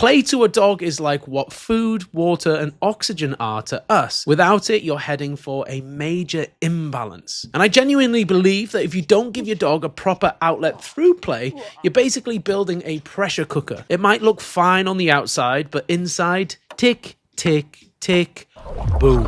Play to a dog is like what food, water, and oxygen are to us. Without it, you're heading for a major imbalance. And I genuinely believe that if you don't give your dog a proper outlet through play, you're basically building a pressure cooker. It might look fine on the outside, but inside, tick, tick, tick, boom.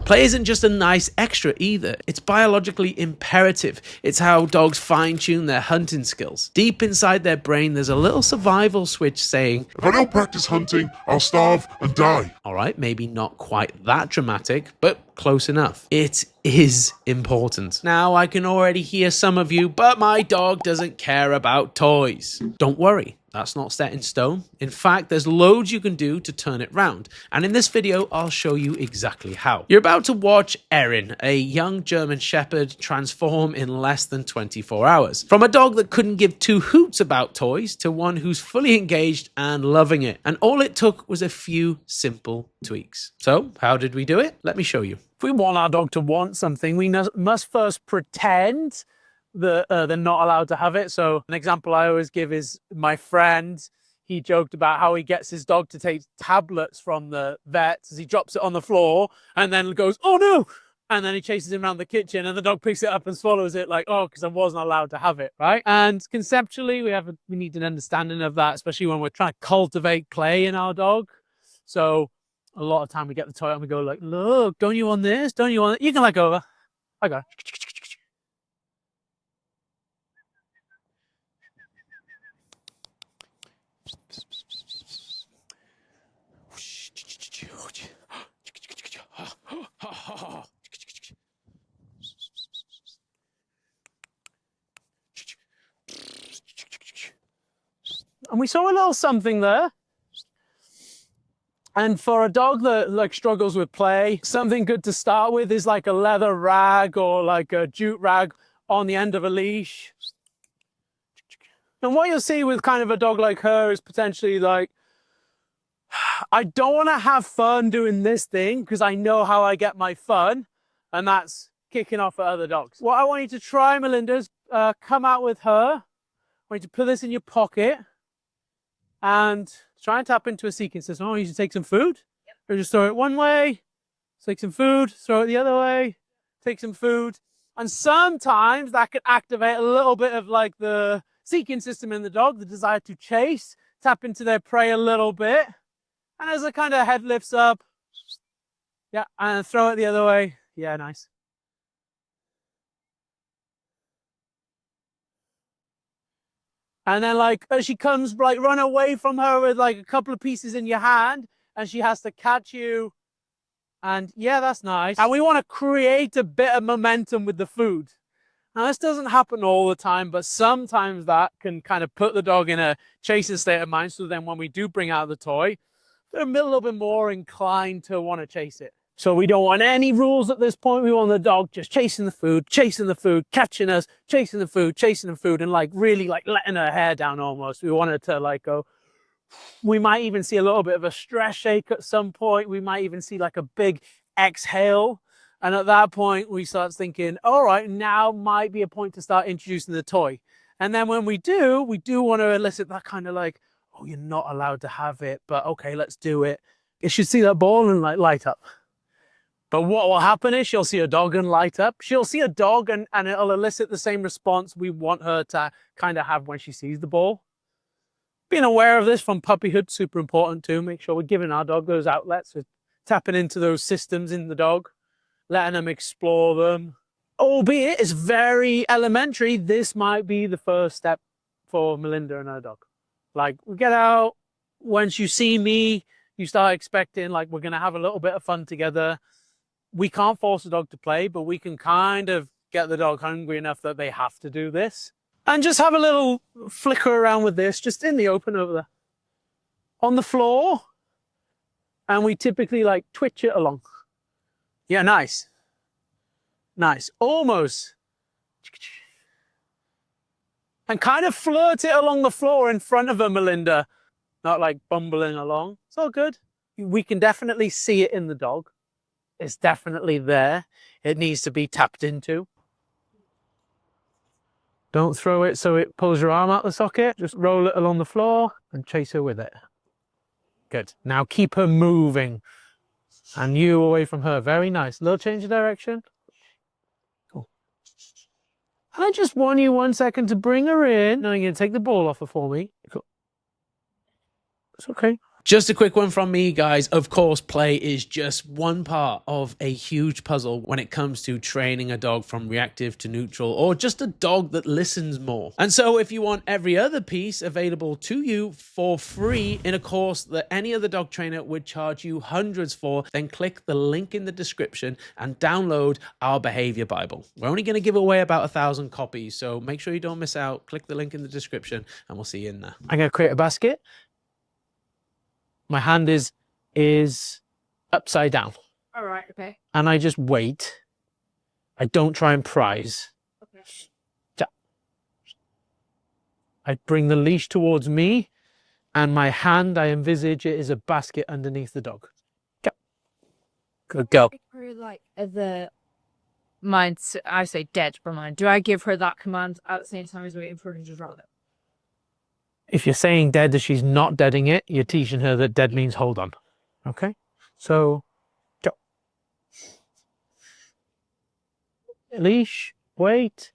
Play isn't just a nice extra either. It's biologically imperative. It's how dogs fine-tune their hunting skills. Deep inside their brain, there's a little survival switch saying, if I don't practice hunting, I'll starve and die. Alright, maybe not quite that dramatic, but close enough. It is important. Now, I can already hear some of you, but my dog doesn't care about toys. Don't worry. That's not set in stone. In fact, there's loads you can do to turn it round. And in this video, I'll show you exactly how. You're about to watch Erin, a young German Shepherd, transform in less than 24 hours. From a dog that couldn't give two hoots about toys to one who's fully engaged and loving it. And all it took was a few simple tweaks. So, how did we do it? Let me show you. If we want our dog to want something, we must first pretend that they're not allowed to have it. So an example I always give is my friend. He joked about how he gets his dog to take tablets from the vet as he drops it on the floor and then goes, oh no! And then he chases him around the kitchen and the dog picks it up and swallows it like, oh, because I wasn't allowed to have it, right? And conceptually, we need an understanding of that, especially when we're trying to cultivate play in our dog. So a lot of time we get the toy and we go like, look, don't you want this? Don't you want it? You can let go of her. I go. And we saw a little something there. And for a dog that like struggles with play, something good to start with is like a leather rag or like a jute rag on the end of a leash. And what you'll see with kind of a dog like her is potentially like, I don't want to have fun doing this thing because I know how I get my fun, and that's kicking off at other dogs. What I want you to try, Melinda, is come out with her. I want you to put this in your pocket and try and tap into a seeking system. I want you to take some food, or just throw it one way, take some food, throw it the other way, take some food. And sometimes that could activate a little bit of like the seeking system in the dog, the desire to chase, tap into their prey a little bit. And as the kind of head lifts up, yeah, and throw it the other way. Yeah, nice. And then like, as she comes, like run away from her with like a couple of pieces in your hand and she has to catch you. And yeah, that's nice. And we want to create a bit of momentum with the food. Now, this doesn't happen all the time, but sometimes that can kind of put the dog in a chasing state of mind. So then when we do bring out the toy, they're a little bit more inclined to want to chase it. So we don't want any rules at this point. We want the dog just chasing the food, catching us, chasing the food, and like really like letting her hair down almost. We want her to like go. We might even see a little bit of a stress shake at some point. We might even see like a big exhale. And at that point, we start thinking, all right, now might be a point to start introducing the toy. And then when we do want to elicit that kind of like, oh, you're not allowed to have it, but okay, let's do it. You should see that ball and like light up. But what will happen is she'll see a dog and light up. She'll see a dog and it'll elicit the same response we want her to kind of have when she sees the ball. Being aware of this from puppyhood, super important too. Make sure we're giving our dog those outlets, we're tapping into those systems in the dog, letting them explore them. Albeit it's very elementary, this might be the first step for Melinda and her dog. Like, we get out, once you see me, you start expecting like we're going to have a little bit of fun together. We can't force the dog to play, but we can kind of get the dog hungry enough that they have to do this. And just have a little flicker around with this, just in the open over there. On the floor. And we typically like twitch it along. Yeah, nice. Nice. Almost. And kind of flirt it along the floor in front of her, Melinda. Not like bumbling along. It's all good. We can definitely see it in the dog. It's definitely there. It needs to be tapped into. Don't throw it so it pulls your arm out the socket. Just roll it along the floor and chase her with it. Good. Now keep her moving. And you away from her. Very nice. Little change of direction. Cool. I just want you 1 second to bring her in. Now you're going to take the ball off her for me. Cool. It's okay. Just a quick one from me, guys. Of course, play is just one part of a huge puzzle when it comes to training a dog from reactive to neutral, or just a dog that listens more. And so if you want every other piece available to you for free in a course that any other dog trainer would charge you hundreds for, then click the link in the description and download our Behavior Bible. We're only going to give away about 1,000 copies, so make sure you don't miss out. Click the link in the description and we'll see you in there. I'm going to create a basket. My hand is upside down. All right, okay. And I just wait. I don't try and prize. Okay. I bring the leash towards me, and my hand, I envisage it is a basket underneath the dog. Go. Good girl. Her like mine's, I say dead for mine. Do I give her that command at the same time as waiting for her to just run it? If you're saying dead as she's not deading it, you're teaching her that dead means hold on. Okay? So, go. Leash, wait.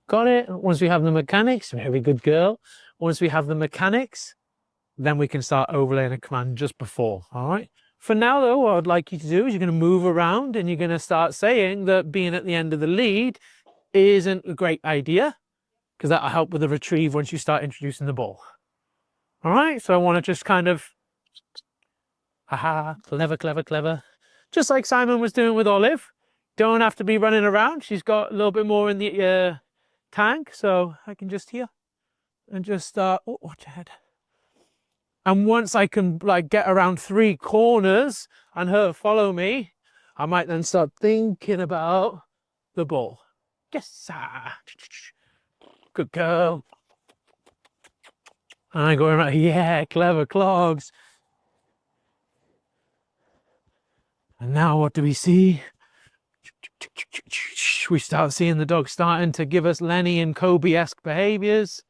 Got it. Once we have the mechanics, very good girl. Once we have the mechanics, then we can start overlaying a command just before. All right? For now, though, what I'd like you to do is you're going to move around and you're going to start saying that being at the end of the lead isn't a great idea, because that'll help with the retrieve once you start introducing the ball. All right, so I want to just kind of, haha, clever, clever, clever. Just like Simon was doing with Olive. Don't have to be running around. She's got a little bit more in the tank, so I can just here and just start, oh, watch your head. And once I can like get around 3 corners and her follow me, I might then start thinking about the ball. Yes, sir. Good girl. And I'm going right, yeah, clever clogs. And now what do we see? We start seeing the dog starting to give us Lenny and Kobe-esque behaviors.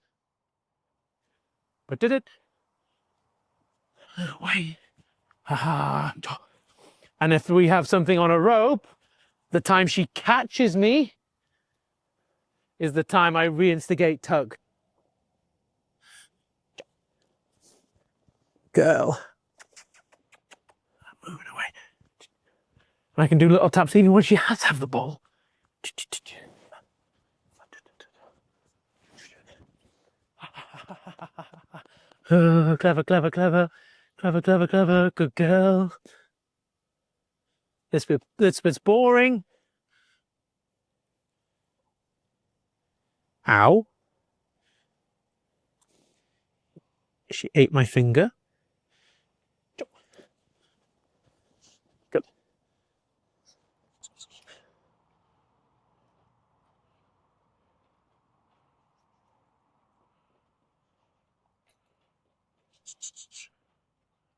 But did it? Wait. Haha. And if we have something on a rope, the time she catches me is the time I reinstigate tug. Girl. I'm moving away. And I can do little taps even when she has to have the ball. Oh, clever, clever, clever. Clever, clever, clever. Good girl. This bit's boring. Ow. She ate my finger. Good.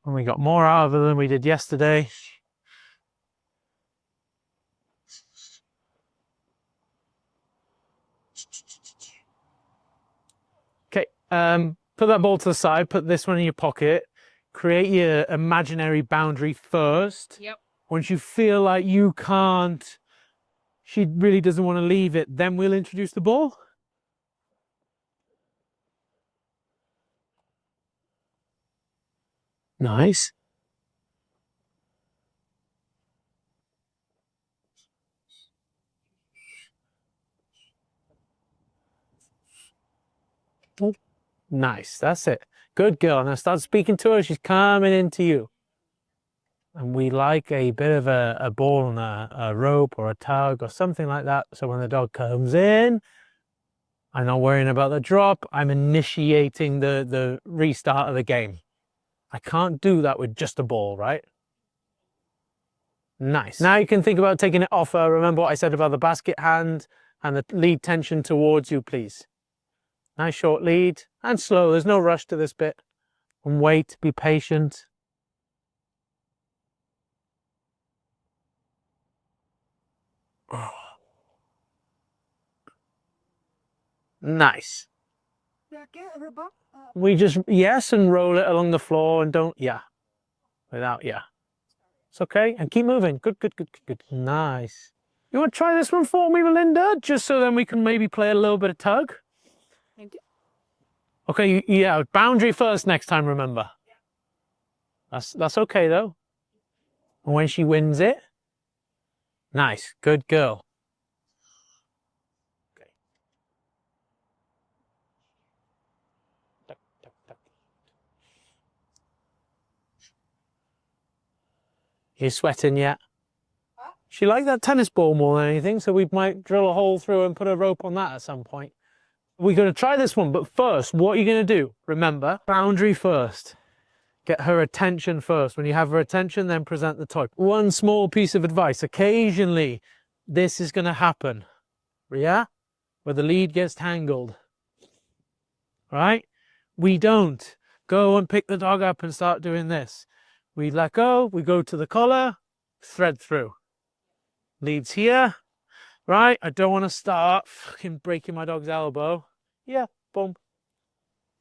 And we got more out of her than we did yesterday. Okay, put that ball to the side, put this one in your pocket, create your imaginary boundary first. Yep. Once you feel like you can't, she really doesn't want to leave it, then we'll introduce the ball. Nice. Nice, that's it. Good girl. Now start speaking to her. She's coming into you. And we like a bit of a ball on a rope or a tug or something like that. So when the dog comes in, I'm not worrying about the drop. I'm initiating the restart of the game. I can't do that with just a ball, right? Nice. Now you can think about taking it off her. Remember what I said about the basket hand and the lead tension towards you, please. Nice short lead and slow. There's no rush to this bit. And wait, be patient. Oh. Nice. We just, yes, and roll it along the floor and don't, yeah. Without, yeah. It's okay. And keep moving. Good, good, good, good, good. Nice. You want to try this one for me, Melinda? Just so then we can maybe play a little bit of tug? Thank you. Okay, yeah, boundary first next time, remember. That's okay, though. And when she wins it, nice. Good girl. Okay. Tuck, tuck, tuck. You sweating yet? She liked that tennis ball more than anything, so we might drill a hole through and put a rope on that at some point. We're going to try this one, but first, what are you going to do? Remember, boundary first. Get her attention first. When you have her attention, then present the toy. One small piece of advice. Occasionally, this is going to happen. Yeah? Where the lead gets tangled. Right? We don't go and pick the dog up and start doing this. We let go, we go to the collar, thread through. Leads here. Right? I don't want to start fucking breaking my dog's elbow. Yeah, boom.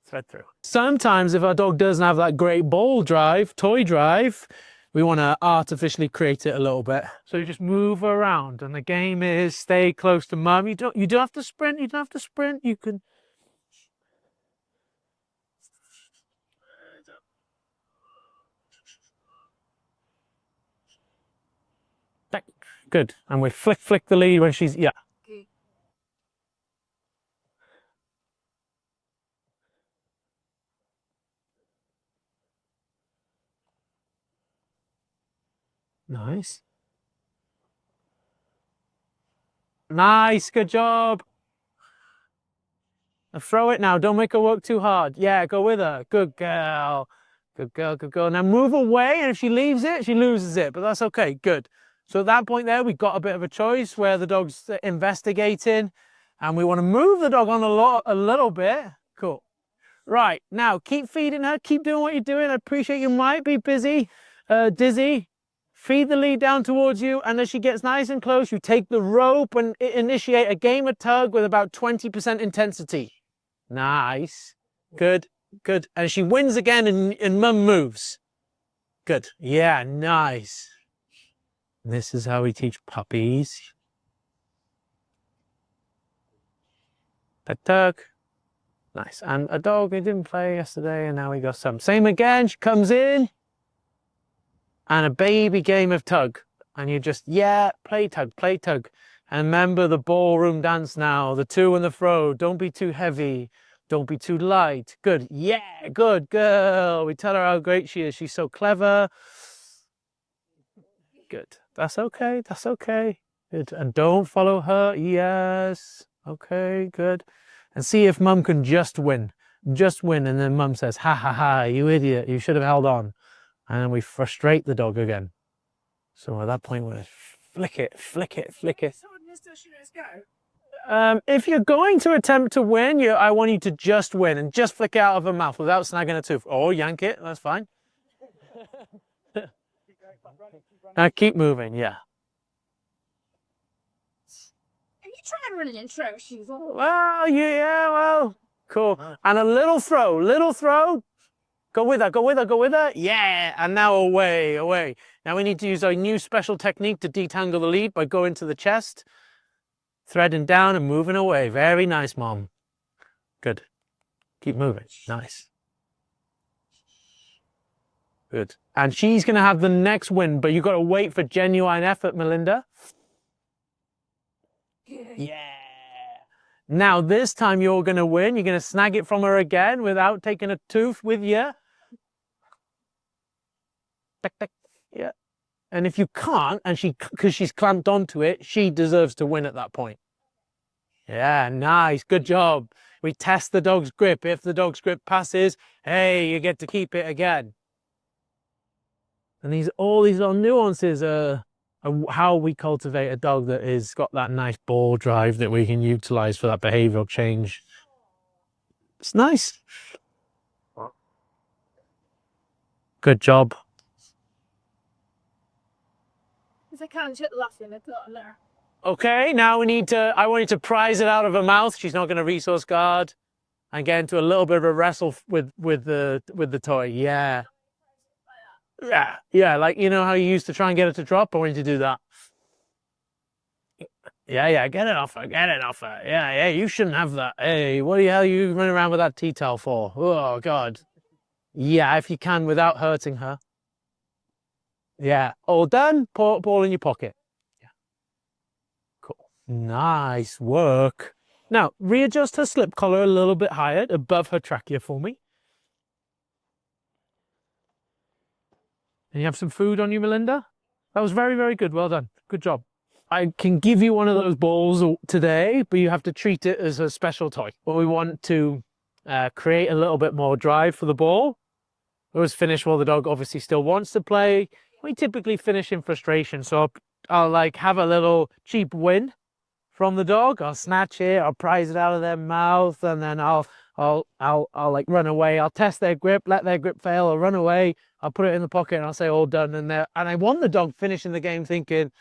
Thread through. Sometimes if our dog doesn't have that great ball drive, toy drive, we want to artificially create it a little bit. So you just move around, and the game is stay close to mum. You don't have to sprint, you don't have to sprint, you can. Good. And we flick the lead when she's, yeah. Okay. Nice. Nice, good job. Now throw it now, don't make her work too hard. Yeah, go with her. Good girl. Good girl, good girl. Now move away, and if she leaves it, she loses it, but that's okay, good. So at that point there, we've got a bit of a choice where the dog's investigating, and we want to move the dog on a little bit. Cool. Right, now keep feeding her, keep doing what you're doing. I appreciate you might be busy, dizzy. Feed the lead down towards you, and as she gets nice and close, you take the rope and initiate a game of tug with about 20% intensity. Nice. Good, good. And she wins again, and mum moves. Good. Yeah, nice. This is how we teach puppies. Tug. Nice. And a dog who didn't play yesterday, and now we got some. Same again. She comes in. And a baby game of tug. And you just, yeah, play tug, play tug. And remember the ballroom dance now, the to and the fro. Don't be too heavy. Don't be too light. Good. Yeah, good girl. We tell her how great she is. She's so clever. Good. That's okay. That's okay. Good. And don't follow her. Yes. Okay, good. And see if mum can just win. Just win. And then mum says, ha ha ha, you idiot. You should have held on. And then we frustrate the dog again. So at that point, we're flick it, flick it, flick it. If you're going to attempt to win, I want you to just win and just flick it out of her mouth without snagging a tooth. Or yank it, that's fine. Now keep moving, yeah. Are you trying to run an intro? She's all... Well, yeah, well, cool. And a little throw. Go with her, go with her, go with her. Yeah, and now away, away. Now we need to use our new special technique to detangle the lead by going to the chest, threading down and moving away. Very nice, Mom. Good. Keep moving. Nice. Good. And she's going to have the next win, but you've got to wait for genuine effort, Melinda. Yeah. Now this time you're going to win. You're going to snag it from her again without taking a tooth with you. Yeah. And if you can't, and because she's clamped onto it, she deserves to win at that point. Yeah, nice, good job. We test the dog's grip. If the dog's grip passes, hey, you get to keep it again. And all these little nuances are how we cultivate a dog that is got that nice ball drive that we can utilize for that behavioral change. It's nice. Good job. I can't shut laughing, I thought there. Okay, now I want you to prise it out of her mouth. She's not going to resource guard. And get into a little bit of a wrestle with the toy. Yeah. Yeah, like, you know how you used to try and get her to drop? I want you to do that. Yeah, get it off her, get it off her. Yeah, you shouldn't have that. Hey, what the hell are you running around with that tea towel for? Oh, God. Yeah, if you can without hurting her. Yeah, all done. Ball in your pocket. Yeah, cool. Nice work. Now, readjust her slip collar a little bit higher above her trachea for me. And you have some food on you, Melinda? That was very, very good. Well done. Good job. I can give you one of those balls today, but you have to treat it as a special toy. But we want to create a little bit more drive for the ball. Always finish while the dog obviously still wants to play. We typically finish in frustration, so I'll like have a little cheap win from the dog. I'll snatch it, I'll prize it out of their mouth, and then I'll like run away. I'll test their grip, let their grip fail, I'll run away, I'll put it in the pocket, and I'll say all done. And I want the dog finishing the game thinking,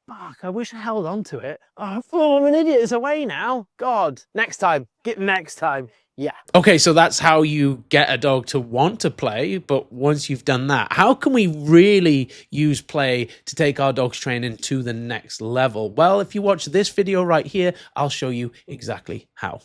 fuck, I wish I held on to it. Oh, I'm an idiot, it's away now. God, next time, get next time. Yeah. Okay, so that's how you get a dog to want to play. But once you've done that, how can we really use play to take our dog's training to the next level? Well, if you watch this video right here, I'll show you exactly how.